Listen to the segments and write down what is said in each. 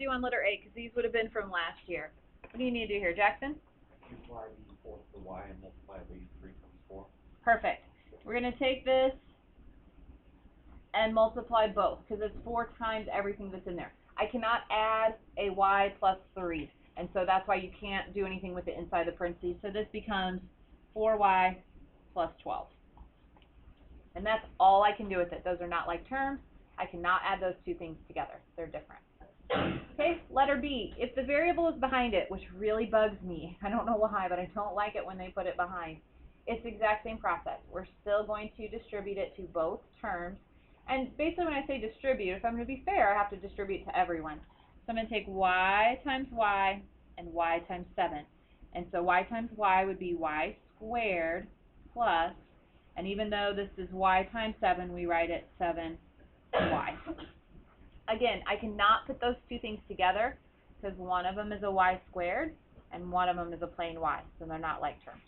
do on letter A, because these would have been from last year. What do you need to do here, Jackson? Multiply b4 to y and multiply b3 times 4. Perfect. We're going to take this and multiply both, because it's 4 times everything that's in there. I cannot add a y plus 3, and so that's why you can't do anything with it inside the parentheses. So this becomes 4y plus 12. And that's all I can do with it. Those are not like terms. I cannot add those two things together. They're different. Okay, letter B. If the variable is behind it, which really bugs me, I don't know why, but I don't like it when they put it behind, it's the exact same process. We're still going to distribute it to both terms. And basically when I say distribute, if I'm going to be fair, I have to distribute to everyone. So I'm going to take y times y and y times 7. And so y times y would be y squared plus, and even though this is y times 7, we write it 7y. Again, I cannot put those two things together because one of them is a y squared and one of them is a plain y, so they're not like terms.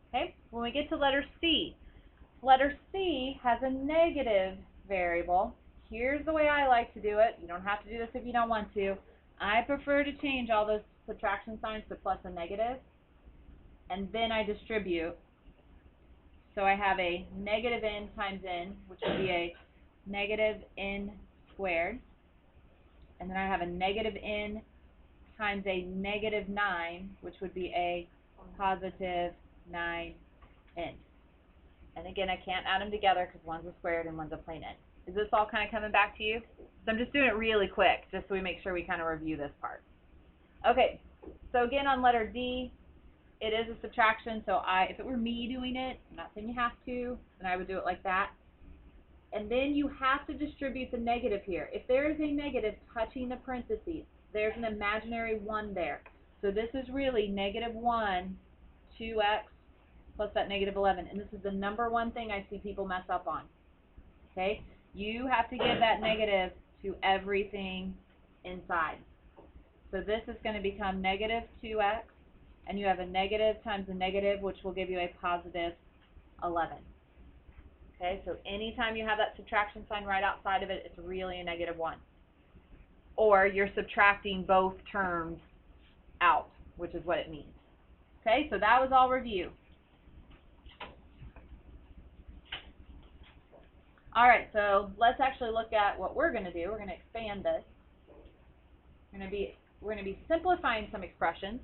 Okay, when we get to letter C has a negative variable. Here's the way I like to do it. You don't have to do this if you don't want to. I prefer to change all those subtraction signs to plus and negative, and then I distribute. So I have a negative n times n, which would be a negative n squared. And then I have a negative n times a negative 9, which would be a positive 9n. And again, I can't add them together because one's a squared and one's a plain n. Is this all kind of coming back to you? So I'm just doing it really quick, just so we make sure we kind of review this part. Okay, so again on letter D, it is a subtraction, so if it were me doing it, I'm not saying you have to, then I would do it like that. And then you have to distribute the negative here. If there is a negative touching the parentheses, there's an imaginary 1 there. So this is really negative 1, 2x, plus that negative 11. And this is the number one thing I see people mess up on. Okay? You have to give that negative to everything inside. So this is going to become negative 2x, and you have a negative times a negative, which will give you a positive 11. Okay, so anytime you have that subtraction sign right outside of it, it's really a negative 1. Or you're subtracting both terms out, which is what it means. Okay, so that was all review. All right, so let's actually look at what we're going to do. We're going to expand this. We're going to be simplifying some expressions.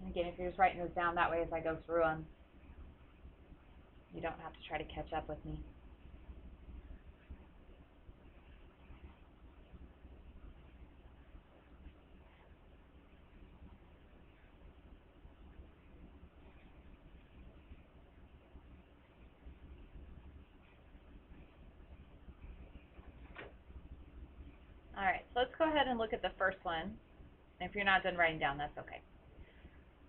And again, if you're just writing this down that way as I go through them, you don't have to try to catch up with me. All right, so let's go ahead and look at the first one. And if you're not done writing down, that's okay.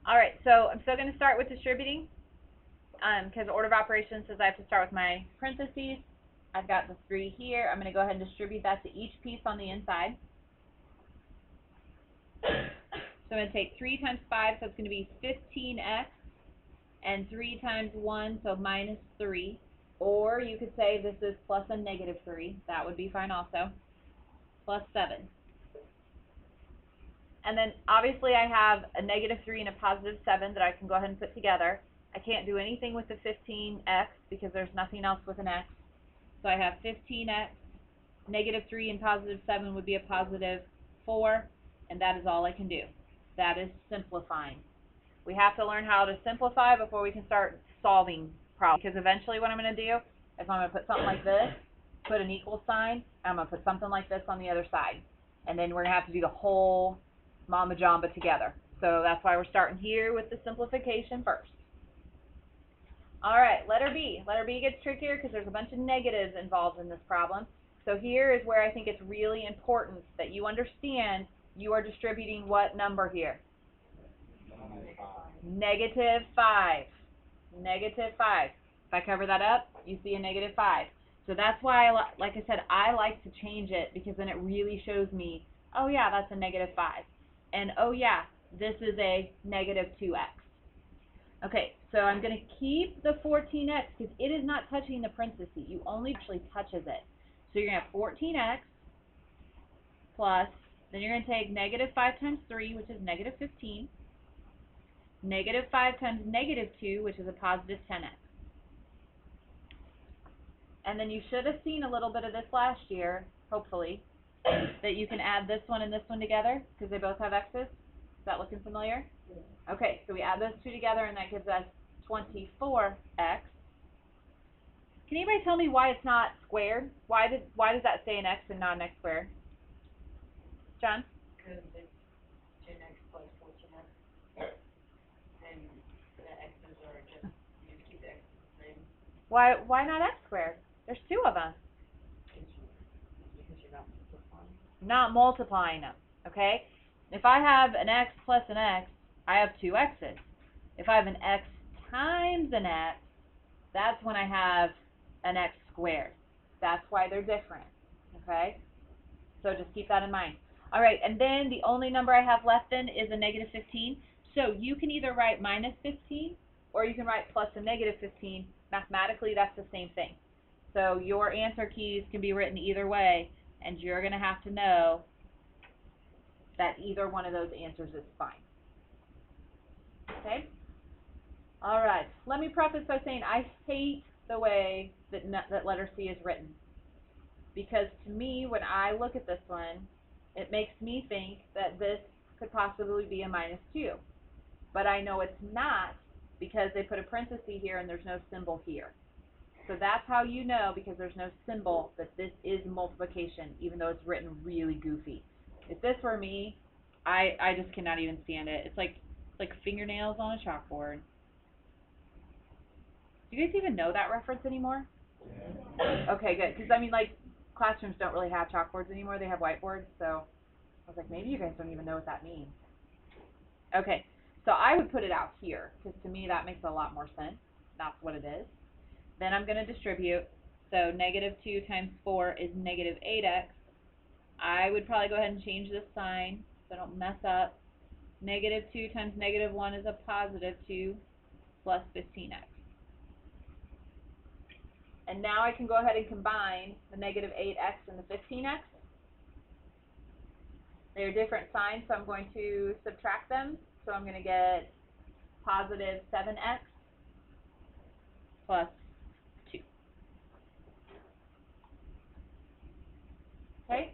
All right, so I'm still going to start with distributing because order of operations says I have to start with my parentheses. I've got the 3 here. I'm going to go ahead and distribute that to each piece on the inside. So I'm going to take 3 times 5, so it's going to be 15x, and 3 times 1, so minus 3. Or you could say this is plus a negative 3. That would be fine also. Plus 7. And then obviously I have a negative 3 and a positive 7 that I can go ahead and put together. I can't do anything with the 15x because there's nothing else with an x. So I have 15x, negative 3 and positive 7 would be a positive 4, and that is all I can do. That is simplifying. We have to learn how to simplify before we can start solving problems. Because eventually what I'm going to do is I'm going to put something like this, put an equal sign, and I'm going to put something like this on the other side. And then we're going to have to do the whole Mama Jamba together. So that's why we're starting here with the simplification first. All right, letter B. Letter B gets trickier because there's a bunch of negatives involved in this problem. So here is where I think it's really important that you understand you are distributing what number here? Negative 5. Negative 5. If I cover that up, you see a negative 5. So that's why, like I said, I like to change it because then it really shows me, oh yeah, that's a negative 5. And oh yeah, this is a negative 2x. Okay, so I'm going to keep the 14x because it is not touching the parentheses. You only actually touches it. So you're going to have 14x plus, then you're going to take negative 5 times 3, which is negative 15. Negative 5 times negative 2, which is a positive 10x. And then you should have seen a little bit of this last year, hopefully, that you can add this one and this one together because they both have x's. Is that looking familiar? Okay, so we add those two together and that gives us 24x. Can anybody tell me why it's not squared? Why does that say an x and not an x squared? John? Because it's 10x plus 14x. And the x's are just, you just keep the x's the same. Why not x squared? There's two of them. Because you're not multiplying. Not multiplying them, okay? If I have an x plus an x, I have two x's. If I have an x times an x, that's when I have an x squared. That's why they're different, okay? So just keep that in mind. All right, and then the only number I have left then is a negative 15. So you can either write minus 15 or you can write plus a negative 15. Mathematically, that's the same thing. So your answer keys can be written either way, and you're going to have to know that either one of those answers is fine. Okay? All right. Let me preface by saying I hate the way that letter C is written. Because to me, when I look at this one, it makes me think that this could possibly be a minus 2. But I know it's not because they put a parenthesis here and there's no symbol here. So that's how you know, because there's no symbol, that this is multiplication, even though it's written really goofy. If this were me, I just cannot even stand it. It's like fingernails on a chalkboard. Do you guys even know that reference anymore? Yeah. Okay, good. Because, I mean, like, classrooms don't really have chalkboards anymore. They have whiteboards, so I was like, maybe you guys don't even know what that means. Okay, so I would put it out here, because to me that makes a lot more sense. That's what it is. Then I'm going to distribute. So negative 2 times 4 is negative 8x. I would probably go ahead and change this sign so I don't mess up. Negative 2 times negative 1 is a positive 2 plus 15x. And now I can go ahead and combine the negative 8x and the 15x. They're different signs, so I'm going to subtract them. So I'm going to get positive 7x plus 2. Okay?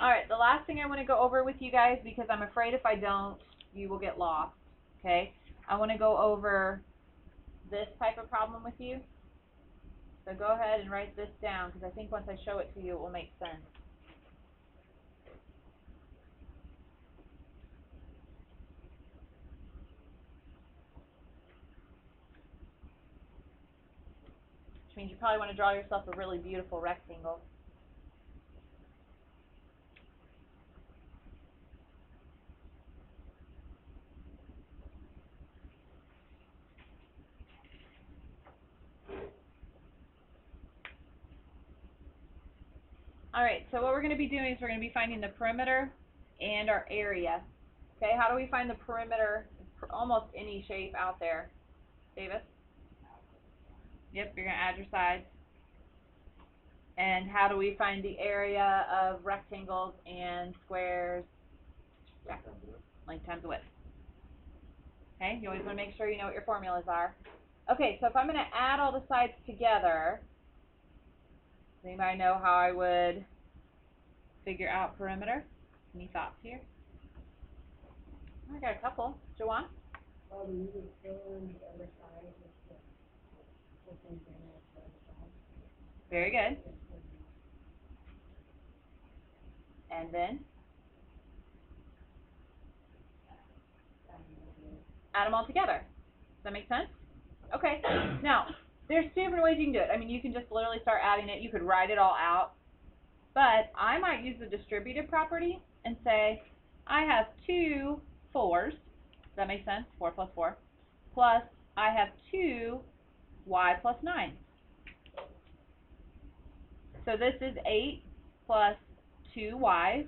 Alright, the last thing I want to go over with you guys, because I'm afraid if I don't, you will get lost. Okay? I want to go over this type of problem with you. So go ahead and write this down, because I think once I show it to you, it will make sense. Which means you probably want to draw yourself a really beautiful rectangle. Alright, so what we're going to be doing is we're going to be finding the perimeter and our area. Okay, how do we find the perimeter? Almost any shape out there. Davis? Yep, you're going to add your sides. And how do we find the area of rectangles and squares? Yeah, length times width. Okay, you always want to make sure you know what your formulas are. Okay, so if I'm going to add all the sides together, does anybody know how I would figure out perimeter? Any thoughts here? I got a couple. Jawan? You would fill in the other side with the same thing as the other side. Very good. And then? Add them all together. Does that make sense? Okay. Now, there's two different ways you can do it. I mean, you can just literally start adding it. You could write it all out. But I might use the distributive property and say, I have 2 4s. Does that make sense? 4 plus 4. Plus, I have 2 y plus 9. So this is 8 plus 2y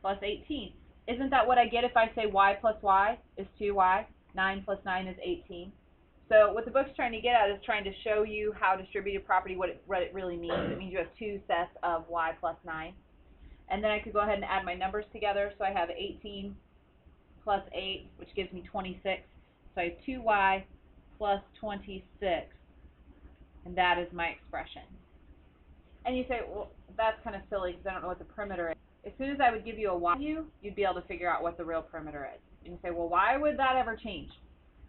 plus 18. Isn't that what I get if I say y plus y is 2y? 9 plus 9 is 18. So what the book's trying to get at is trying to show you how distributed property, what it really means. It means you have two sets of y plus 9. And then I could go ahead and add my numbers together. So I have 18 plus 8, which gives me 26. So I have 2y plus 26. And that is my expression. And you say, well, that's kind of silly because I don't know what the perimeter is. As soon as I would give you a y value, you'd be able to figure out what the real perimeter is. And you say, well, why would that ever change?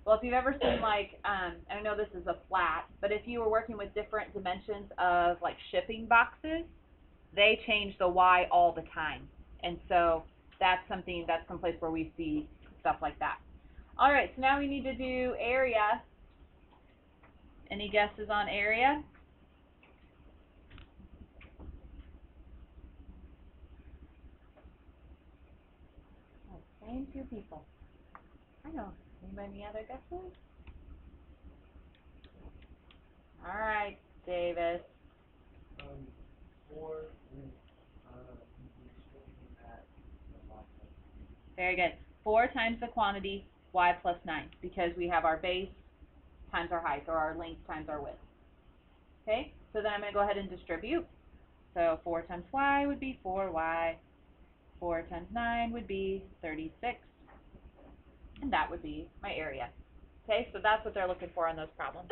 Well, if you've ever seen, like, and I know this is a flat, but if you were working with different dimensions of, like, shipping boxes, they change the y all the time. And so that's some place where we see stuff like that. All right, so now we need to do area. Any guesses on area? Oh, same two people. I know. Anybody other guesses? All right, Davis. 4 Very good. 4 times the quantity, y plus 9, because we have our base times our height, or our length times our width. Okay, so then I'm going to go ahead and distribute. So 4 times y would be 4y. 4 times 9 would be 36. And that would be my area. Okay, so that's what they're looking for on those problems.